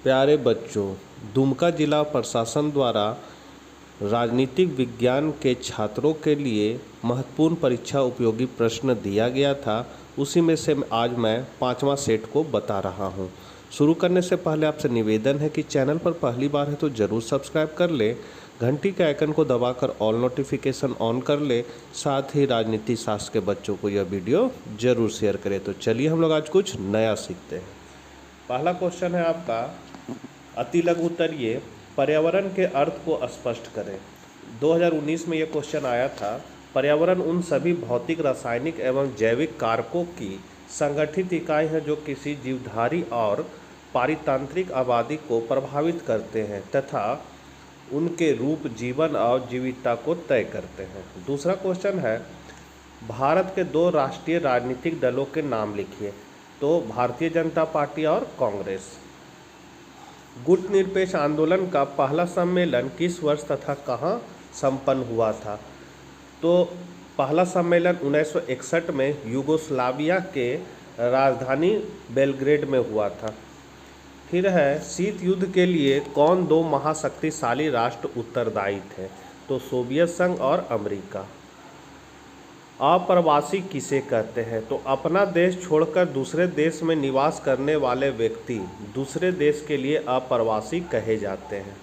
प्यारे बच्चों, दुमका जिला प्रशासन द्वारा राजनीतिक विज्ञान के छात्रों के लिए महत्वपूर्ण परीक्षा उपयोगी प्रश्न दिया गया था। उसी में से आज मैं 5वां सेट को बता रहा हूं। शुरू करने से पहले आपसे निवेदन है कि चैनल पर पहली बार है तो ज़रूर सब्सक्राइब कर लें, घंटी के आइकन को दबाकर ऑल नोटिफिकेशन ऑन कर लें, साथ ही राजनीति शास्त्र के बच्चों को यह वीडियो ज़रूर शेयर करें। तो चलिए हम लोग आज कुछ नया सीखते हैं। पहला क्वेश्चन है आपका, अति लघु उत्तरीय पर्यावरण के अर्थ को स्पष्ट करें। 2019 में यह क्वेश्चन आया था। पर्यावरण उन सभी भौतिक, रासायनिक एवं जैविक कारकों की संगठित इकाई है जो किसी जीवधारी और पारितंत्रिक आबादी को प्रभावित करते हैं तथा उनके रूप, जीवन और जीविता को तय करते हैं। दूसरा क्वेश्चन है, भारत के 2 राष्ट्रीय राजनीतिक दलों के नाम लिखिए। तो भारतीय जनता पार्टी और कांग्रेस। गुट निरपेक्ष आंदोलन का पहला सम्मेलन किस वर्ष तथा कहाँ संपन्न हुआ था? तो पहला सम्मेलन 1961 में यूगोस्लाविया के राजधानी बेलग्रेड में हुआ था। फिर है, शीत युद्ध के लिए कौन 2 महाशक्तिशाली राष्ट्र उत्तरदायी थे? तो सोवियत संघ और अमेरिका। अप्रवासी किसे कहते हैं? तो अपना देश छोड़कर दूसरे देश में निवास करने वाले व्यक्ति दूसरे देश के लिए अप्रवासी कहे जाते हैं।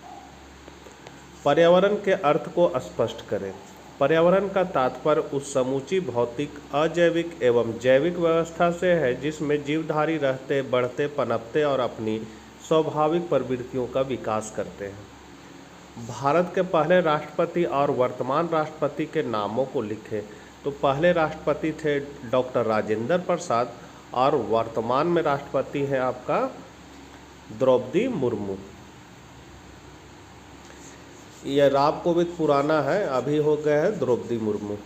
पर्यावरण के अर्थ को स्पष्ट करें। पर्यावरण का तात्पर्य उस समूची भौतिक, अजैविक एवं जैविक व्यवस्था से है जिसमें जीवधारी रहते, बढ़ते, पनपते और अपनी स्वाभाविक प्रवृत्तियों का विकास करते हैं। भारत के पहले राष्ट्रपति और वर्तमान राष्ट्रपति के नामों को लिखें। तो पहले राष्ट्रपति थे डॉक्टर राजेंद्र प्रसाद और वर्तमान में राष्ट्रपति हैं आपका द्रौपदी मुर्मू। यह राव कोविंद पुराना है, अभी हो गए हैं द्रौपदी मुर्मू।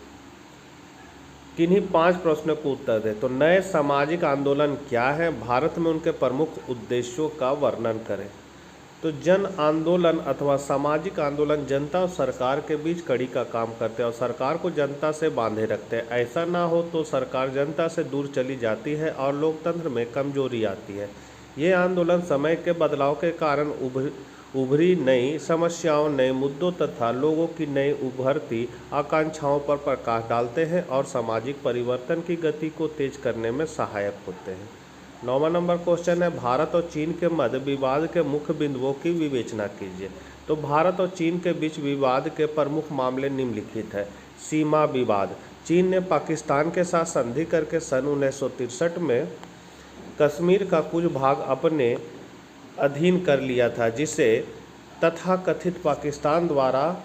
किन्हीं 5 प्रश्नों को उत्तर दें। तो नए सामाजिक आंदोलन क्या है? भारत में उनके प्रमुख उद्देश्यों का वर्णन करें। तो जन आंदोलन अथवा सामाजिक आंदोलन जनता और सरकार के बीच कड़ी का काम करते हैं और सरकार को जनता से बांधे रखते हैं। ऐसा ना हो तो सरकार जनता से दूर चली जाती है और लोकतंत्र में कमजोरी आती है। ये आंदोलन समय के बदलाव के कारण उभरी नई समस्याओं, नए मुद्दों तथा लोगों की नई उभरती आकांक्षाओं पर प्रकाश डालते हैं और सामाजिक परिवर्तन की गति को तेज करने में सहायक होते हैं। 9वां नंबर क्वेश्चन है, भारत और चीन के मध्य विवाद के मुख्य बिंदुओं की विवेचना कीजिए। तो भारत और चीन के बीच विवाद के प्रमुख मामले निम्नलिखित है। सीमा विवाद। चीन ने पाकिस्तान के साथ संधि करके सन 1963 में कश्मीर का कुछ भाग अपने अधीन कर लिया था, जिसे तथाकथित पाकिस्तान द्वारा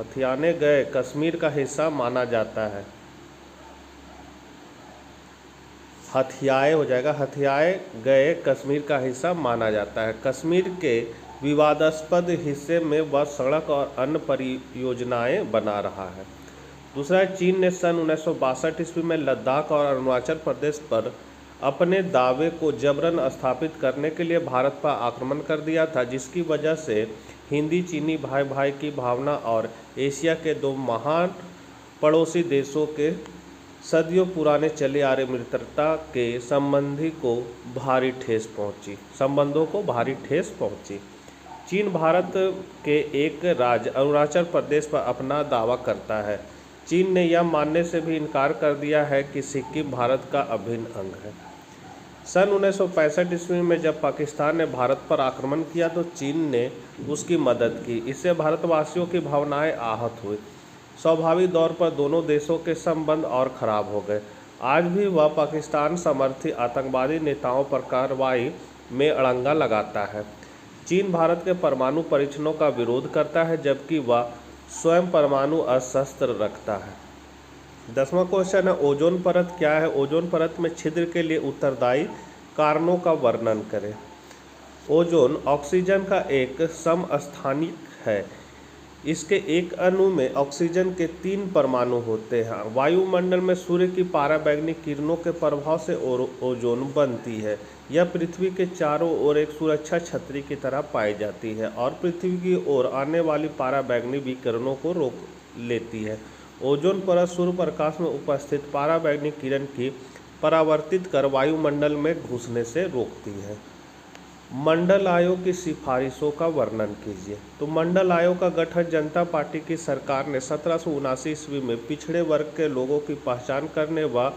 हथियाने गए कश्मीर का हिस्सा माना जाता है। हथियाए गए कश्मीर का हिस्सा माना जाता है। कश्मीर के विवादास्पद हिस्से में वह सड़क और अन्य परियोजनाएं बना रहा है। दूसरा, चीन ने सन 1962 ईस्वी में लद्दाख और अरुणाचल प्रदेश पर अपने दावे को जबरन स्थापित करने के लिए भारत पर आक्रमण कर दिया था, जिसकी वजह से हिंदी चीनी भाई भाई की भावना और एशिया के 2 महान पड़ोसी देशों के सदियों पुराने चले आ रहे मित्रता के संबंधों को भारी ठेस पहुंची। चीन भारत के एक राज्य अरुणाचल प्रदेश पर अपना दावा करता है। चीन ने यह मानने से भी इनकार कर दिया है कि सिक्किम भारत का अभिन्न अंग है। सन 1965 ईस्वी में जब पाकिस्तान ने भारत पर आक्रमण किया तो चीन ने उसकी मदद की। इससे भारतवासियों की भावनाएं आहत हुई। स्वाभाविक तौर पर दोनों देशों के संबंध और खराब हो गए। आज भी वह पाकिस्तान समर्थी आतंकवादी नेताओं पर कार्रवाई में अड़ंगा लगाता है। चीन भारत के परमाणु परीक्षणों का विरोध करता है, जबकि वह स्वयं परमाणु अस्त्र रखता है। 10वां क्वेश्चन है, ओजोन परत क्या है? ओजोन परत में छिद्र के लिए उत्तरदायी कारणों का वर्णन करें। ओजोन ऑक्सीजन का एक समस्थानिक है। इसके एक अणु में ऑक्सीजन के 3 परमाणु होते हैं। वायुमंडल में सूर्य की पराबैंगनी किरणों के प्रभाव से ओजोन बनती है। यह पृथ्वी के चारों ओर एक सुरक्षा छतरी की तरह पाई जाती है और पृथ्वी की ओर आने वाली पराबैंगनी विकिरणों को रोक लेती है। ओजोन परत सूर्य प्रकाश में उपस्थित पराबैंगनी किरण की परावर्तित कर वायुमंडल में घुसने से रोकती है। मंडल आयोग की सिफारिशों का वर्णन कीजिए। तो मंडल आयोग का गठन जनता पार्टी की सरकार ने 1779 ईस्वी में पिछड़े वर्ग के लोगों की पहचान करने व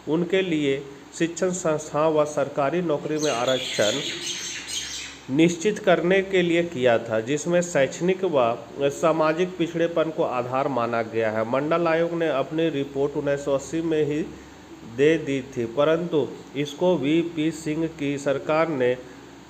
उनके लिए शिक्षण संस्थाओं व सरकारी नौकरी में आरक्षण निश्चित करने के लिए किया था, जिसमें शैक्षणिक व सामाजिक पिछड़ेपन को आधार माना गया है। मंडल आयोग ने अपनी रिपोर्ट 1980 में ही दे दी थी, परंतु इसको वीपी सिंह की सरकार ने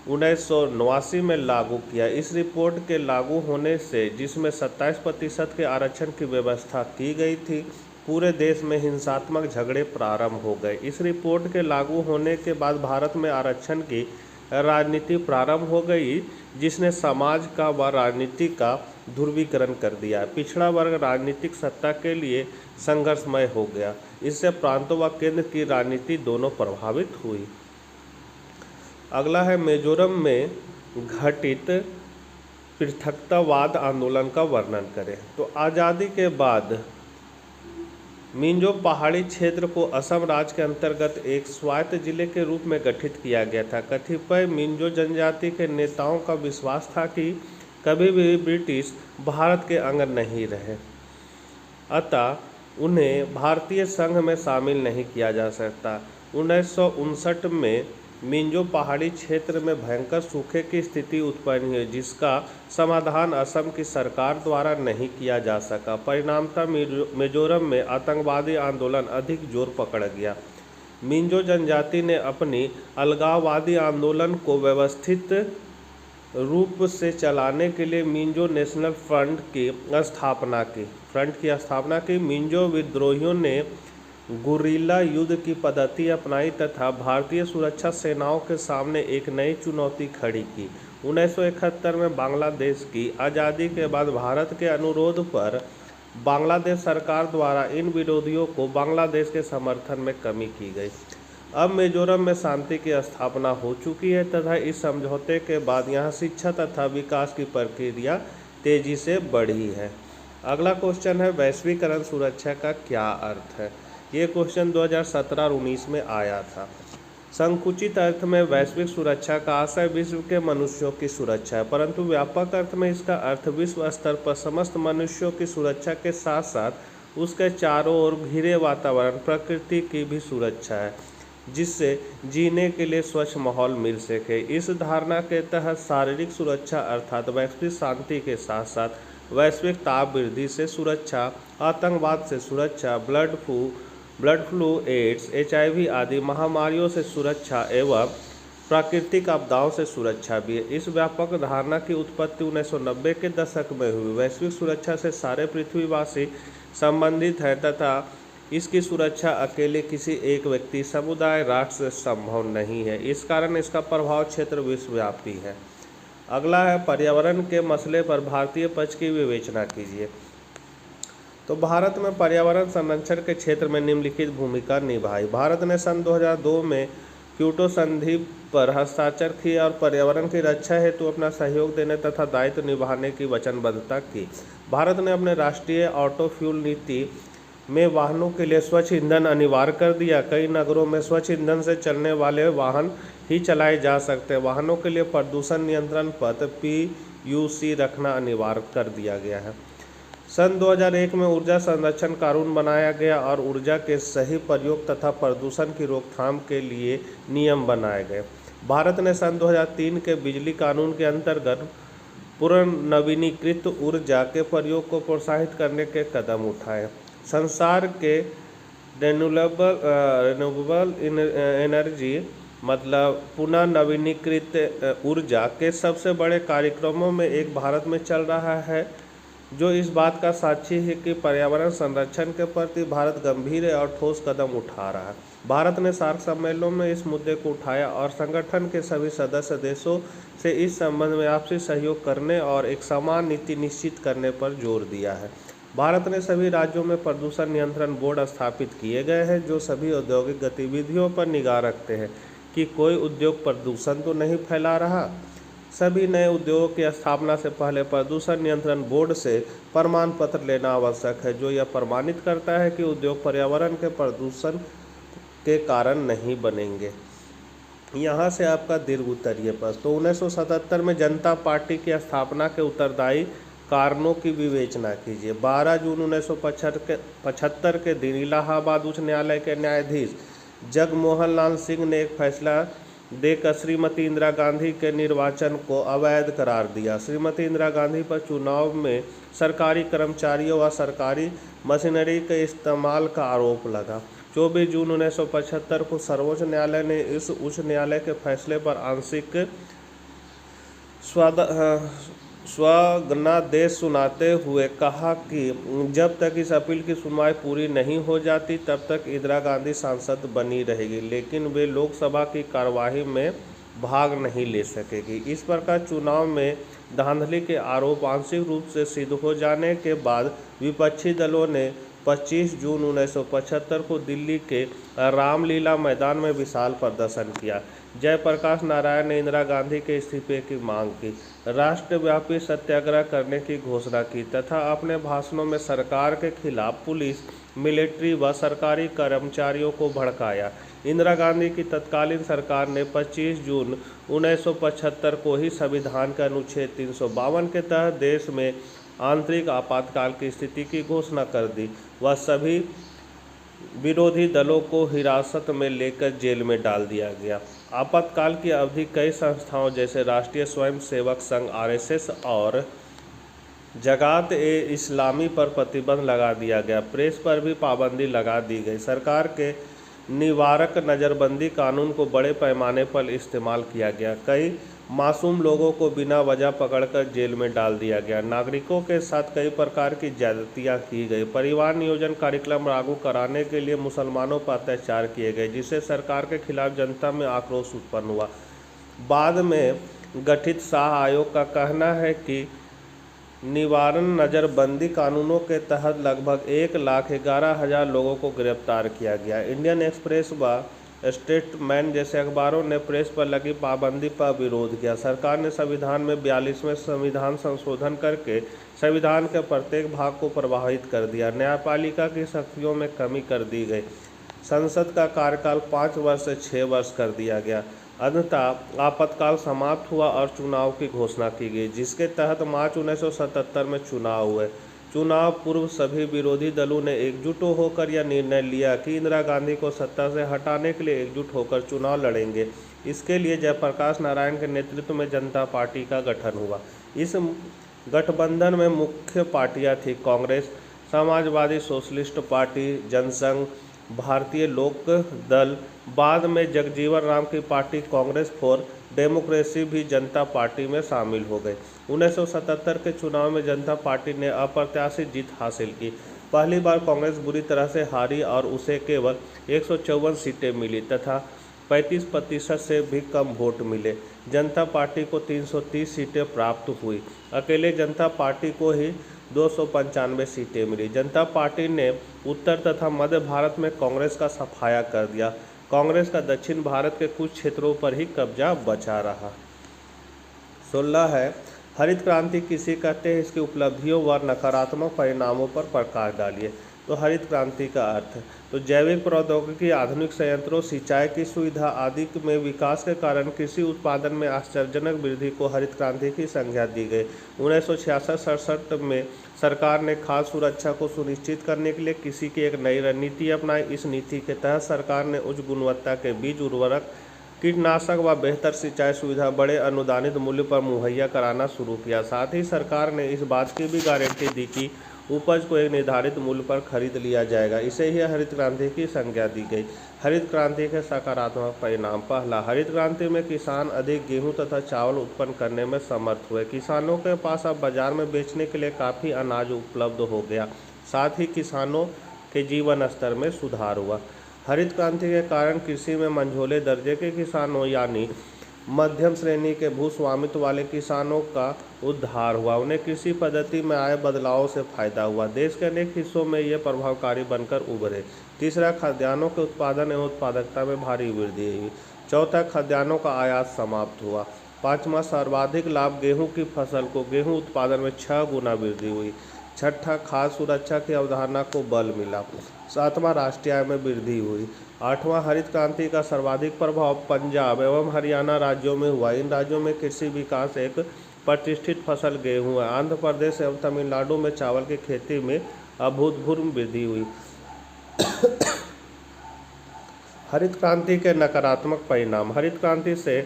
1989 में लागू किया। इस रिपोर्ट के लागू होने से, जिसमें 27% के आरक्षण की व्यवस्था की गई थी, पूरे देश में हिंसात्मक झगड़े प्रारंभ हो गए। इस रिपोर्ट के लागू होने के बाद भारत में आरक्षण की राजनीति प्रारंभ हो गई, जिसने समाज का व राजनीति का ध्रुवीकरण कर दिया। पिछड़ा वर्ग राजनीतिक सत्ता के लिए संघर्षमय हो गया। इससे प्रांतों व केंद्र की राजनीति दोनों प्रभावित हुई। अगला है मिजोरम में घटित पृथकतावाद आंदोलन का वर्णन करें। तो आज़ादी के बाद मिंजो पहाड़ी क्षेत्र को असम राज्य के अंतर्गत एक स्वायत्त जिले के रूप में गठित किया गया था। कतिपय मिंजो जनजाति के नेताओं का विश्वास था कि कभी भी ब्रिटिश भारत के अंग नहीं रहे, अतः उन्हें भारतीय संघ में शामिल नहीं किया जा सकता। 1959 में मिंजो पहाड़ी क्षेत्र में भयंकर सूखे की स्थिति उत्पन्न हुई, जिसका समाधान असम की सरकार द्वारा नहीं किया जा सका। परिणामतः मिजोरम में आतंकवादी आंदोलन अधिक जोर पकड़ गया। मिंजो जनजाति ने अपनी अलगाववादी आंदोलन को व्यवस्थित रूप से चलाने के लिए मिंजो नेशनल फ्रंट की स्थापना की। मिंजो विद्रोहियों ने गुरिल्ला युद्ध की पद्धति अपनाई तथा भारतीय सुरक्षा सेनाओं के सामने एक नई चुनौती खड़ी की। 1971 में बांग्लादेश की आज़ादी के बाद भारत के अनुरोध पर बांग्लादेश सरकार द्वारा इन विरोधियों को बांग्लादेश के समर्थन में कमी की गई। अब मिजोरम में शांति की स्थापना हो चुकी है तथा इस समझौते के बाद यहाँ शिक्षा तथा विकास की प्रक्रिया तेजी से बढ़ी है। अगला क्वेश्चन है, वैश्वीकरण सुरक्षा का क्या अर्थ है? ये क्वेश्चन 2017 और 19 में आया था। संकुचित अर्थ में वैश्विक सुरक्षा का आशय विश्व के मनुष्यों की सुरक्षा है, परंतु व्यापक अर्थ में इसका अर्थ विश्व स्तर पर समस्त मनुष्यों की सुरक्षा के साथ साथ उसके चारों ओर घिरे वातावरण प्रकृति की भी सुरक्षा है, जिससे जीने के लिए स्वच्छ माहौल मिल सके। इस धारणा के तहत शारीरिक सुरक्षा अर्थात वैश्विक शांति के साथ साथ वैश्विक ताप वृद्धि से सुरक्षा, आतंकवाद से सुरक्षा, ब्लड फ्लू, एड्स, HIV आदि महामारियों से सुरक्षा एवं प्राकृतिक आपदाओं से सुरक्षा भी है। इस व्यापक धारणा की उत्पत्ति 1990 के दशक में हुई। वैश्विक सुरक्षा से सारे पृथ्वीवासी संबंधित हैं तथा इसकी सुरक्षा अकेले किसी एक व्यक्ति, समुदाय, राष्ट्र से संभव नहीं है। इस कारण इसका प्रभाव क्षेत्र विश्वव्यापी है। अगला है, पर्यावरण के मसले पर भारतीय पक्ष की विवेचना कीजिए। तो भारत में पर्यावरण संरक्षण के क्षेत्र में निम्नलिखित भूमिका निभाई। भारत ने सन 2002 में क्योटो संधि पर हस्ताक्षर किया और पर्यावरण की रक्षा हेतु अपना सहयोग देने तथा दायित्व निभाने की वचनबद्धता की। भारत ने अपने राष्ट्रीय ऑटो फ्यूल नीति में वाहनों के लिए स्वच्छ ईंधन अनिवार्य कर दिया। कई नगरों में स्वच्छ ईंधन से चलने वाले वाहन ही चलाए जा सकते हैं। वाहनों के लिए प्रदूषण नियंत्रण पत्र PUC रखना अनिवार्य कर दिया गया है। सन 2001 में ऊर्जा संरक्षण कानून बनाया गया और ऊर्जा के सही प्रयोग तथा प्रदूषण की रोकथाम के लिए नियम बनाए गए। भारत ने सन 2003 के बिजली कानून के अंतर्गत पुनर्नवीनीकृत ऊर्जा के प्रयोग को प्रोत्साहित करने के कदम उठाए। संसार के रिन्यूएबल एनर्जी मतलब पुनः नवीनीकृत ऊर्जा के सबसे बड़े कार्यक्रमों में एक भारत में चल रहा है, जो इस बात का साक्षी है कि पर्यावरण संरक्षण के प्रति भारत गंभीर और ठोस कदम उठा रहा है। भारत ने सार्क सम्मेलनों में इस मुद्दे को उठाया और संगठन के सभी सदस्य देशों से इस संबंध में आपसी सहयोग करने और एक समान नीति निश्चित करने पर जोर दिया है। भारत ने सभी राज्यों में प्रदूषण नियंत्रण बोर्ड स्थापित किए गए हैं, जो सभी औद्योगिक गतिविधियों पर निगाह रखते हैं कि कोई उद्योग प्रदूषण तो नहीं फैला रहा। सभी नए उद्योगों की स्थापना से पहले प्रदूषण नियंत्रण बोर्ड से प्रमाण पत्र लेना आवश्यक है, जो यह प्रमाणित करता है कि उद्योग पर्यावरण के प्रदूषण के कारण नहीं बनेंगे। यहाँ से आपका दीर्घ उत्तरीय प्रश्न। तो 1977 में जनता पार्टी की स्थापना के उत्तरदायी कारणों की विवेचना कीजिए। 12 जून 1975 के दिन इलाहाबाद उच्च न्यायालय के न्यायाधीश जगमोहन लाल सिंह ने एक फैसला देकर श्रीमती इंदिरा गांधी के निर्वाचन को अवैध करार दिया। श्रीमती इंदिरा गांधी पर चुनाव में सरकारी कर्मचारियों व सरकारी मशीनरी के इस्तेमाल का आरोप लगा। 24 जून 1975 को सर्वोच्च न्यायालय ने इस उच्च न्यायालय के फैसले पर आंशिक स्वग्नादेश सुनाते हुए कहा कि जब तक इस अपील की सुनवाई पूरी नहीं हो जाती तब तक इंदिरा गांधी सांसद बनी रहेगी, लेकिन वे लोकसभा की कार्यवाही में भाग नहीं ले सकेगी। इस प्रकार चुनाव में धांधली के आरोप आंशिक रूप से सिद्ध हो जाने के बाद विपक्षी दलों ने 25 जून 1975 को दिल्ली के रामलीला मैदान में विशाल प्रदर्शन किया। जयप्रकाश नारायण ने इंदिरा गांधी के इस्तीफे की मांग की, राष्ट्रव्यापी सत्याग्रह करने की घोषणा की तथा अपने भाषणों में सरकार के खिलाफ पुलिस, मिलिट्री व सरकारी कर्मचारियों को भड़काया। इंदिरा गांधी की तत्कालीन सरकार ने 25 जून 1975 को ही संविधान के अनुच्छेद 352 के तहत देश में आंतरिक आपातकाल की स्थिति की घोषणा कर दी। वह सभी विरोधी दलों को हिरासत में लेकर जेल में डाल दिया गया। आपातकाल की अवधि कई संस्थाओं जैसे राष्ट्रीय स्वयंसेवक संघ (आरएसएस) और जमात-ए-इस्लामी पर प्रतिबंध लगा दिया गया। प्रेस पर भी पाबंदी लगा दी गई। सरकार के निवारक नज़रबंदी कानून को बड़े पैमाने पर इस्तेमाल किया गया। कई मासूम लोगों को बिना वजह पकड़कर जेल में डाल दिया गया। नागरिकों के साथ कई प्रकार की ज्यादतियाँ की गई। परिवार नियोजन कार्यक्रम लागू कराने के लिए मुसलमानों पर अत्याचार किए गए, जिससे सरकार के खिलाफ जनता में आक्रोश उत्पन्न हुआ। बाद में गठित शाह आयोग का कहना है कि निवारण नज़रबंदी कानूनों के तहत लगभग 1,11,000 लोगों को गिरफ्तार किया गया। इंडियन एक्सप्रेस व स्टेटमेंट जैसे अखबारों ने प्रेस पर लगी पाबंदी पर विरोध किया। सरकार ने संविधान में 42वें संविधान संशोधन करके संविधान के प्रत्येक भाग को प्रभावित कर दिया। न्यायपालिका की शक्तियों में कमी कर दी गई। संसद का कार्यकाल 5 वर्ष से 6 वर्ष कर दिया गया। अंततः आपातकाल समाप्त हुआ और चुनाव की घोषणा की गई, जिसके तहत मार्च 1977 में चुनाव हुए। चुनाव पूर्व सभी विरोधी दलों ने एकजुट होकर यह निर्णय लिया कि इंदिरा गांधी को सत्ता से हटाने के लिए एकजुट होकर चुनाव लड़ेंगे। इसके लिए जयप्रकाश नारायण के नेतृत्व में जनता पार्टी का गठन हुआ। इस गठबंधन में मुख्य पार्टियां थीं कांग्रेस, समाजवादी सोशलिस्ट पार्टी, जनसंघ, भारतीय लोक दल। बाद में जगजीवन राम की पार्टी कांग्रेस फॉर डेमोक्रेसी भी जनता पार्टी में शामिल हो गई। 1977 के चुनाव में जनता पार्टी ने अप्रत्याशित जीत हासिल की। पहली बार कांग्रेस बुरी तरह से हारी और उसे केवल 154 सीटें मिली तथा 35% से भी कम वोट मिले। जनता पार्टी को 330 सीटें प्राप्त हुई। अकेले जनता पार्टी को ही 295 सीटें मिली। जनता पार्टी ने उत्तर तथा मध्य भारत में कांग्रेस का सफाया कर दिया। कांग्रेस का दक्षिण भारत के कुछ क्षेत्रों पर ही कब्जा बचा रहा। 16 है, हरित क्रांति किसे कहते हैं, इसकी उपलब्धियों व नकारात्मक परिणामों पर प्रकाश डालिए। तो हरित क्रांति का अर्थ, तो जैविक प्रौद्योगिकी, आधुनिक संयंत्रों, सिंचाई की सुविधा आदि में विकास के कारण कृषि उत्पादन में आश्चर्यजनक वृद्धि को हरित क्रांति की संज्ञा दी गई। 1966-67 में सरकार ने खाद्य सुरक्षा को सुनिश्चित करने के लिए कृषि की एक नई रणनीति अपनाई। इस नीति के तहत सरकार ने उच्च गुणवत्ता के बीज, उर्वरक, कीटनाशक व बेहतर सिंचाई सुविधा बड़े अनुदानित मूल्य पर मुहैया कराना शुरू किया। साथ ही सरकार ने इस बात की भी गारंटी दी कि उपज को एक निर्धारित मूल्य पर खरीद लिया जाएगा। इसे ही हरित क्रांति की संज्ञा दी गई। हरित क्रांति के सकारात्मक परिणाम, पहला, हरित क्रांति में किसान अधिक गेहूं तथा चावल उत्पन्न करने में समर्थ हुए। किसानों के पास अब बाजार में बेचने के लिए काफ़ी अनाज उपलब्ध हो गया। साथ ही किसानों के जीवन स्तर में सुधार हुआ। हरित क्रांति के कारण कृषि में मंझोले दर्जे के किसानों यानी मध्यम श्रेणी के भूस्वामित्व वाले किसानों का उद्धार हुआ। उन्हें कृषि पद्धति में आए बदलावों से फायदा हुआ। देश के अनेक हिस्सों में ये प्रभावकारी बनकर उभरे। तीसरा, खाद्यान्नों के उत्पादन एवं उत्पादकता में भारी वृद्धि हुई। चौथा, खाद्यान्नों का आयात समाप्त हुआ। पाँचवा, सर्वाधिक लाभ गेहूं की फसल को, गेहूं उत्पादन में 6 गुना वृद्धि हुई। छठा, खाद्य सुरक्षा की अवधारणा को बल मिला। सातवां, राष्ट्रीय आय में वृद्धि हुई। आठवां, हरित क्रांति का सर्वाधिक प्रभाव पंजाब एवं हरियाणा राज्यों में हुआ। इन राज्यों में कृषि विकास एक प्रतिष्ठित फसल गेहूं है। आंध्र प्रदेश एवं तमिलनाडु में चावल की खेती में अभूतपूर्व वृद्धि हुई। हरित क्रांति के नकारात्मक परिणाम। हरित क्रांति से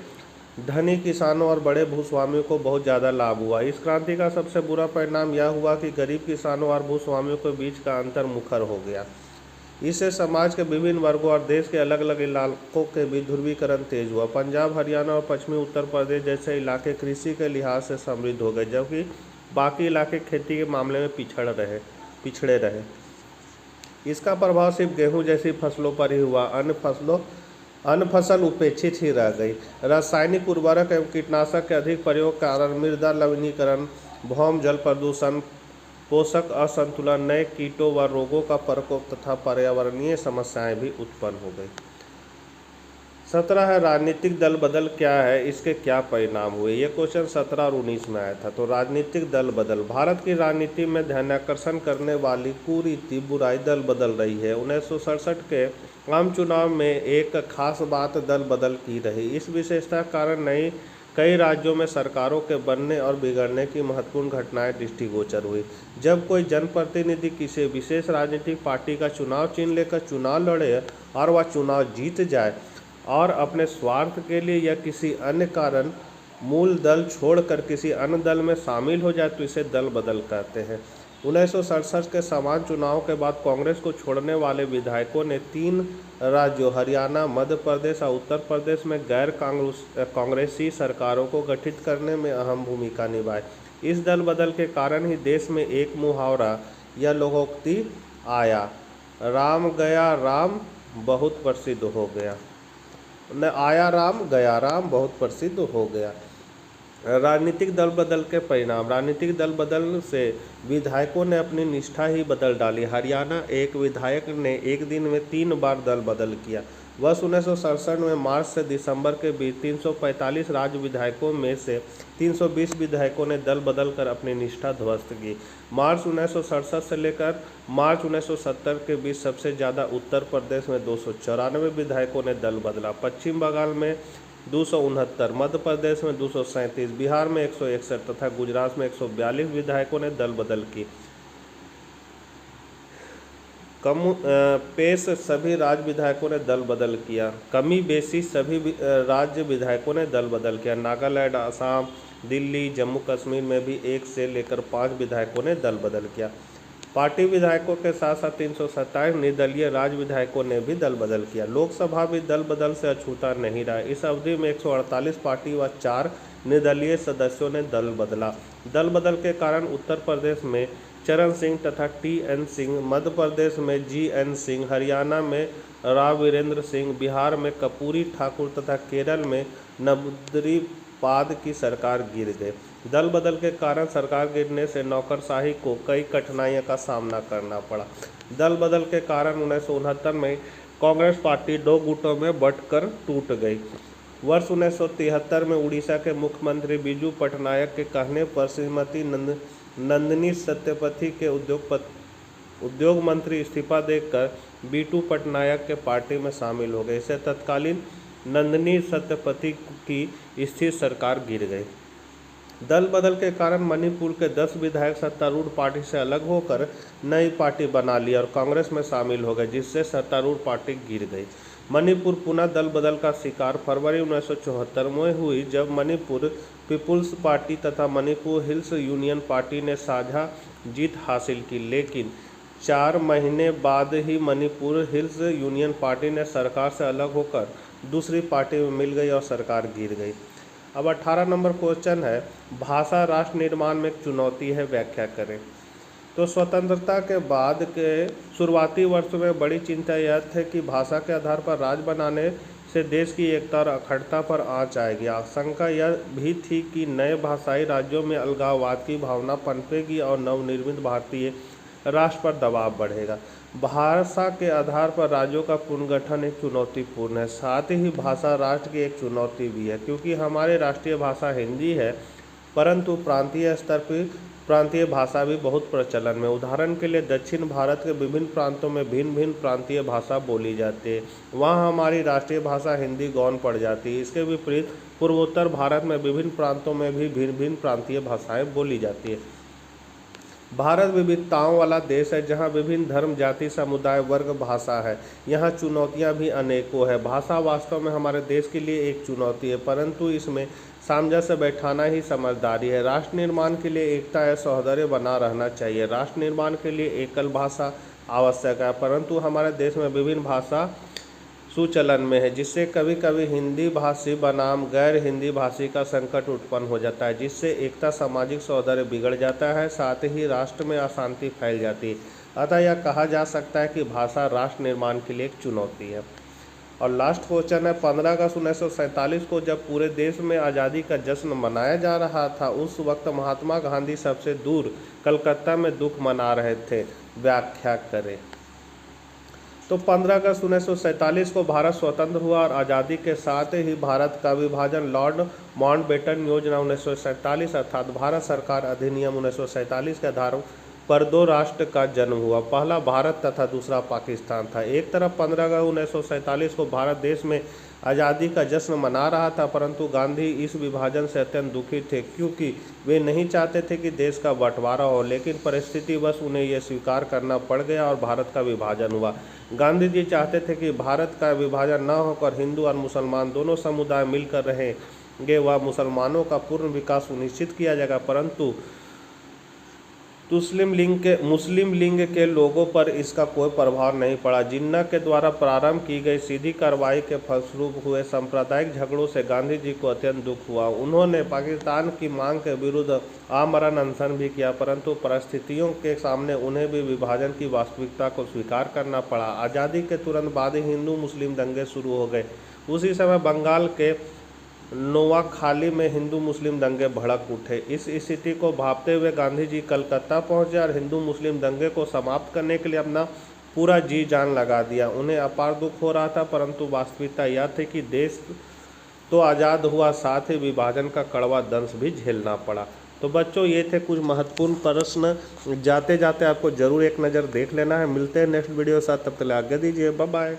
धनी किसानों और बड़े भूस्वामियों को बहुत ज़्यादा लाभ हुआ। इस क्रांति का सबसे बुरा परिणाम यह हुआ कि गरीब किसानों और भूस्वामियों के बीच का अंतर मुखर हो गया। इससे समाज के विभिन्न वर्गों और देश के अलग अलग इलाकों के बीच ध्रुवीकरण तेज हुआ। पंजाब, हरियाणा और पश्चिमी उत्तर प्रदेश जैसे इलाके कृषि के लिहाज से समृद्ध हो गए, जबकि बाकी इलाके खेती के मामले में पिछड़े रहे। इसका प्रभाव सिर्फ गेहूं जैसी फसलों पर ही हुआ, अन्य फसल उपेक्षित ही रह गई। रासायनिक उर्वरक एवं कीटनाशक के अधिक प्रयोग के कारण मृदा लवणीकरण, भौम जल प्रदूषण, पोषक असंतुलन, नए कीटों व रोगों का प्रकोप तथा पर्यावरणीय समस्याएं भी उत्पन्न हो गई। 17 है, राजनीतिक दल बदल क्या है, इसके क्या परिणाम हुए। ये क्वेश्चन 17 और 19 में आया था। तो राजनीतिक दल बदल, भारत की राजनीति में ध्यानाकर्षण करने वाली कुरीति बुराई दल बदल रही है। 1967 के आम चुनाव में एक खास बात दल बदल की रही। इस विशेषता के कारण कई राज्यों में सरकारों के बनने और बिगड़ने की महत्वपूर्ण घटनाएं दृष्टिगोचर हुई। जब कोई जनप्रतिनिधि किसी विशेष राजनीतिक पार्टी का चुनाव चिन्ह लेकर चुनाव लड़े और वह चुनाव जीत जाए और अपने स्वार्थ के लिए या किसी अन्य कारण मूल दल छोड़कर किसी अन्य दल में शामिल हो जाए तो इसे दल बदल कहते हैं। 1967 के समान चुनाव के बाद कांग्रेस को छोड़ने वाले विधायकों ने 3 राज्यों हरियाणा, मध्य प्रदेश और उत्तर प्रदेश में गैर कांग्रेसी सरकारों को गठित करने में अहम भूमिका निभाई। इस दल बदल के कारण ही देश में एक मुहावरा या लोकोक्ति आया, राम गया राम बहुत प्रसिद्ध हो गया। न आया राम गया राम बहुत प्रसिद्ध हो गया। राजनीतिक दल बदल के परिणाम। राजनीतिक दल बदल से विधायकों ने अपनी निष्ठा ही बदल डाली। हरियाणा एक विधायक ने एक दिन में 3 बार दल बदल किया। वर्ष 1967 में मार्च से दिसंबर के बीच 345 राज्य विधायकों में से 320 विधायकों ने दल बदल कर अपनी निष्ठा ध्वस्त की। मार्च 1967 से लेकर मार्च 1970 के बीच सबसे ज़्यादा उत्तर प्रदेश में 294 विधायकों ने दल बदला, पश्चिम बंगाल में 269, मध्य प्रदेश में 237, बिहार में 161 तथा गुजरात में 142 विधायकों ने दल बदल की। पेश सभी राज्य विधायकों ने दल बदल किया। कमी बेसी सभी राज्य विधायकों ने दल बदल किया। नागालैंड, असम, दिल्ली, जम्मू कश्मीर में भी 1 से लेकर 5 विधायकों ने दल बदल किया। पार्टी विधायकों के साथ साथ 327 निर्दलीय राज्य विधायकों ने भी दल बदल किया। लोकसभा भी दल बदल से अछूता नहीं रहा। इस अवधि में 148 पार्टी व 4 निर्दलीय सदस्यों ने दल बदला। दल बदल के कारण उत्तर प्रदेश में चरण सिंह तथा TN सिंह, मध्य प्रदेश में GN सिंह, हरियाणा में राव वीरेंद्र सिंह, बिहार में कर्पूरी ठाकुर तथा केरल में नबूदिरीपाद की सरकार गिर गई। दल बदल के कारण सरकार गिरने से नौकरशाही को कई कठिनाइयों का सामना करना पड़ा। दल बदल के कारण 1969 में कांग्रेस पार्टी 2 गुटों में बंटकर टूट गई। वर्ष 1973 में उड़ीसा के मुख्यमंत्री बिजू पटनायक के कहने पर श्रीमती नंदिनी सत्यपथी के उद्योग मंत्री इस्तीफा देकर बीटू पटनायक के पार्टी में शामिल हो गए। इससे तत्कालीन नंदिनी सत्यपथी की स्थिर सरकार गिर गई। दल बदल के कारण मणिपुर के 10 विधायक सत्तारूढ़ पार्टी से अलग होकर नई पार्टी बना ली और कांग्रेस में शामिल हो गए, जिससे सत्तारूढ़ पार्टी गिर गई। मणिपुर पुनः दल बदल का शिकार फरवरी 1974 में हुई, जब मणिपुर पीपुल्स पार्टी तथा मणिपुर हिल्स यूनियन पार्टी ने साझा जीत हासिल की, लेकिन 4 महीने बाद ही मणिपुर हिल्स यूनियन पार्टी ने सरकार से अलग होकर दूसरी पार्टी में मिल गई और सरकार गिर गई। अब 18 नंबर क्वेश्चन है, भाषा राष्ट्र निर्माण में एक चुनौती है, व्याख्या करें। तो स्वतंत्रता के बाद के शुरुआती वर्षों में बड़ी चिंता यह थी कि भाषा के आधार पर राज्य बनाने से देश की एकता और अखंडता पर आंच आएगी। आशंका यह भी थी कि नए भाषाई राज्यों में अलगाववाद की भावना पनपेगी और नवनिर्मित भारतीय राष्ट्र पर दबाव बढ़ेगा। भाषा के आधार पर राज्यों का पुनर्गठन एक चुनौतीपूर्ण है, साथ ही भाषा राष्ट्र की एक चुनौती भी है, क्योंकि हमारी राष्ट्रीय भाषा हिंदी है, परंतु प्रांतीय स्तर पर प्रांतीय भाषा भी बहुत प्रचलन में। उदाहरण के लिए दक्षिण भारत के विभिन्न प्रांतों में भिन्न भिन्न प्रांतीय भाषा बोली जाती है, वहाँ हमारी राष्ट्रीय भाषा हिंदी गौण पड़ जाती है। इसके विपरीत पूर्वोत्तर भारत में विभिन्न प्रांतों में भी भिन्न भिन्न प्रांतीय भाषाएं बोली जाती है। भारत विविधताओं वाला देश है, जहाँ विभिन्न धर्म, जाति, समुदाय, वर्ग, भाषा है। यहाँ चुनौतियाँ भी अनेकों है। भाषा वास्तव में हमारे देश के लिए एक चुनौती है, परंतु इसमें सामंजस्य बैठाना ही समझदारी है। राष्ट्र निर्माण के लिए एकता या सौहार्द बना रहना चाहिए। राष्ट्र निर्माण के लिए एकल भाषा आवश्यक है, परंतु हमारे देश में विभिन्न भाषा सुचलन में है, जिससे कभी कभी हिंदी भाषी बनाम गैर हिंदी भाषी का संकट उत्पन्न हो जाता है, जिससे एकता, सामाजिक सौहार्द बिगड़ जाता है, साथ ही राष्ट्र में अशांति फैल जाती है। अतः यह कहा जा सकता है कि भाषा राष्ट्र निर्माण के लिए एक चुनौती है। और लास्ट क्वेश्चन है, 15 अगस्त 1947 को जब पूरे देश में आज़ादी का जश्न मनाया जा रहा था, उस वक्त महात्मा गांधी सबसे दूर कलकत्ता में दुख मना रहे थे। व्याख्या करें। तो 15 अगस्त 1947 को भारत स्वतंत्र हुआ और आज़ादी के साथ ही भारत का विभाजन लॉर्ड माउंटबेटन योजना 1947 अर्थात भारत सरकार अधिनियम 1947 के आधार पर दो राष्ट्र का जन्म हुआ। पहला भारत तथा दूसरा पाकिस्तान था। एक तरफ 15 अगस्त 1947 को भारत देश में आज़ादी का जश्न मना रहा था, परंतु गांधी इस विभाजन से अत्यंत दुखी थे, क्योंकि वे नहीं चाहते थे कि देश का बंटवारा हो, लेकिन परिस्थितिवश उन्हें यह स्वीकार करना पड़ गया और भारत का विभाजन हुआ। गांधी जी चाहते थे कि भारत का विभाजन न होकर हिंदू और मुसलमान दोनों समुदाय मिलकर रहेंगे, वह मुसलमानों का पूर्ण विकास सुनिश्चित किया जाएगा, परंतु मुस्लिम लीग के लोगों पर इसका कोई प्रभाव नहीं पड़ा। जिन्ना के द्वारा प्रारंभ की गई सीधी कार्रवाई के फलस्वरूप हुए सांप्रदायिक झगड़ों से गांधी जी को अत्यंत दुख हुआ। उन्होंने पाकिस्तान की मांग के विरुद्ध आमरण अनशन भी किया, परंतु परिस्थितियों के सामने उन्हें भी विभाजन की वास्तविकता को स्वीकार करना पड़ा। आज़ादी के तुरंत बाद ही हिंदू मुस्लिम दंगे शुरू हो गए। उसी समय बंगाल के नोआखाली में हिंदू मुस्लिम दंगे भड़क उठे। इस स्थिति को भांपते हुए गांधी जी कलकत्ता पहुंचे और हिंदू मुस्लिम दंगे को समाप्त करने के लिए अपना पूरा जी जान लगा दिया। उन्हें अपार दुख हो रहा था, परंतु वास्तविकता यह थी कि देश तो आज़ाद हुआ, साथ ही विभाजन का कड़वा दंश भी झेलना पड़ा। तो बच्चों, ये थे कुछ महत्वपूर्ण प्रश्न। जाते जाते आपको जरूर एक नज़र देख लेना है। मिलते हैं नेक्स्ट वीडियो के साथ, तब तक आज्ञा दीजिए। Bye bye.